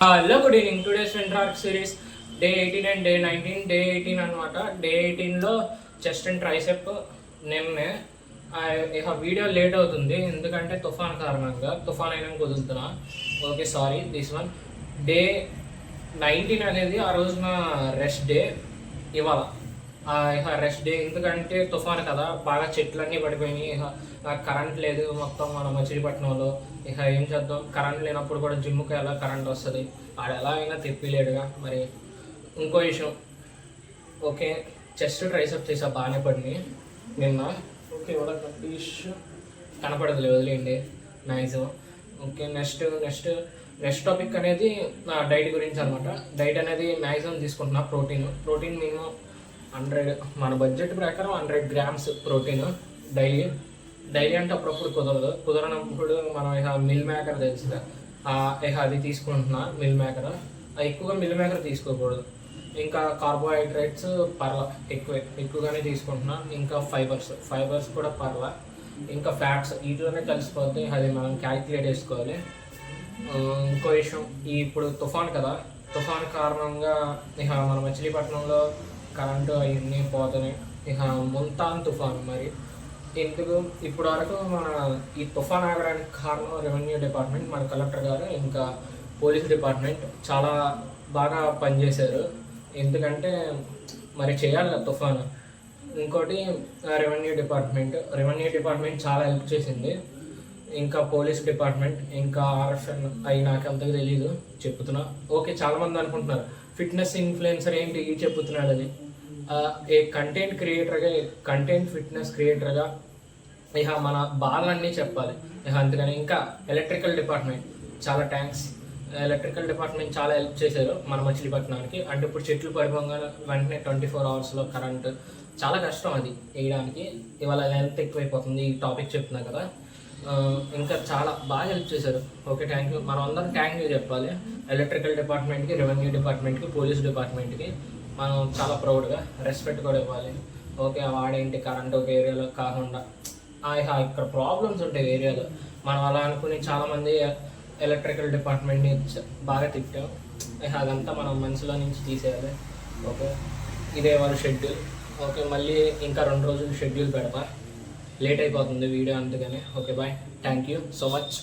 Hello good evening. Today's వెంట్రార్క్ series day 18 and day 19. Day 18 అనమాట. Day 18లో chest and tricep నిన్నే ఇక వీడియో లేట్ అవుతుంది ఎందుకంటే తుఫాన్ కారణంగా. తుఫాన్ అయినా కుదురుతున్నా. Okay, sorry. This one day 19 అనేది ఆ రోజున రెస్ట్ డే. ఇవాళ ఇక రెస్ట్ డే ఎందుకంటే తుఫాన్ కదా, బాగా చెట్లన్నీ పడిపోయినాయి. ఇక కరెంట్ లేదు మొత్తం మన మచిలీపట్నంలో. ఇక ఏం చేద్దాం, కరెంట్ లేనప్పుడు కూడా జిమ్కి ఎలా కరెంట్ వస్తుంది, ఆడ ఎలా అయినా తెప్పిలేడుగా. మరి ఇంకో విషయం, ఓకే, చెస్ట్ ట్రైసెప్ చేసా బాగానే పడినాయి నిన్న. ఓకే, ఇవాళ కనపడదు, వదిలేయండి మ్యాక్సిమం. ఓకే, నెక్స్ట్ టాపిక్ అనేది నా డైట్ గురించి అనమాట. డైట్ అనేది మ్యాక్సిమం తీసుకుంటున్నా. ప్రోటీన్ మినిమం 100, మన బడ్జెట్ ప్రకారం 100 గ్రామ్స్ ప్రోటీన్ డైలీ అంటే అప్పుడప్పుడు కుదరనప్పుడు మనం ఇక మిల్ మేకర్ తెలుసుగా, ఇక అది తీసుకుంటున్నా. మిల్ మేకర్ ఎక్కువగా మిల్ మేకర్ తీసుకోకూడదు. ఇంకా కార్బోహైడ్రేట్స్ ఎక్కువగానే తీసుకుంటున్నా. ఇంకా ఫైబర్స్ కూడా పర్లా. ఇంకా ఫ్యాట్స్ వీటిలోనే కలిసిపోతే అది మనం క్యాలిక్యులేట్ చేసుకోవాలి. ఇంకో విషయం, ఇప్పుడు తుఫాన్ కదా, తుఫాన్ కారణంగా ఇక మన మచిలీపట్నంలో కరెంటు అవన్నీ పోతున్నాయి. ఇక ముంతాన్ తుఫాన్. మరి ఎందుకు ఇప్పుడు వరకు మన ఈ తుఫాన్ ఆగడానికి కారణం రెవెన్యూ డిపార్ట్మెంట్, మన కలెక్టర్ గారు, ఇంకా పోలీస్ డిపార్ట్మెంట్ చాలా బాగా పనిచేశారు. ఎందుకంటే మరి చేయాలి కదా తుఫాను. ఇంకోటి రెవెన్యూ డిపార్ట్మెంట్ చాలా హెల్ప్ చేసింది. ఇంకా పోలీస్ డిపార్ట్మెంట్, ఇంకా ఆర్ఎఫ్ఎన్ అవి నాకు అంతగా తెలియదు, చెప్తున్నా. ఓకే, చాలామంది అనుకుంటున్నారు ఫిట్నెస్ ఇన్ఫ్లుయెన్సర్ ఏంటి చెప్పుతున్నాడని. ఏ కంటెంట్ ఫిట్నెస్ క్రియేటర్గా ఇక మన బాలన్నీ చెప్పాలి. ఇక అందుకని ఇంకా ఎలక్ట్రికల్ డిపార్ట్మెంట్ చాలా థ్యాంక్స్. ఎలక్ట్రికల్ డిపార్ట్మెంట్ చాలా హెల్ప్ చేశారు మన మచిలీపట్నానికి. అంటే ఇప్పుడు చెట్లు పడిపోగానే వెంటనే 24 అవర్స్లో కరెంటు చాలా కష్టం అది వేయడానికి. ఇవాళ హెల్త్ ఎక్కువైపోతుంది, ఈ టాపిక్ చెప్తున్నా కదా. ఇంకా చాలా బాగా హెల్ప్ చేశారు. Okay, thank you. మనం అందరం థ్యాంక్ యూ చెప్పాలి ఎలక్ట్రికల్ డిపార్ట్మెంట్కి, రెవెన్యూ డిపార్ట్మెంట్కి, పోలీస్ డిపార్ట్మెంట్కి. మనం చాలా ప్రౌడ్గా రెస్పెక్ట్ కూడా ఇవ్వాలి. ఓకే, వాడేంటి కరెంట్ ఒక ఏరియాలో కాకుండా ఇక్కడ ప్రాబ్లమ్స్ ఉంటాయి ఏరియాలో. మనం అలా అనుకుని చాలామంది ఎలక్ట్రికల్ డిపార్ట్మెంట్ని బాగా తిట్టాం. అదంతా మనం మనసులో నుంచి తీసేయాలి. ఓకే, ఇదే వాళ్ళ షెడ్యూల్. ఓకే, మళ్ళీ ఇంకా 2 రోజులు షెడ్యూల్ పెడతా. లేట్ అయిపోతుంది వీడియో అందుకని. Okay, bye. Thank you so much.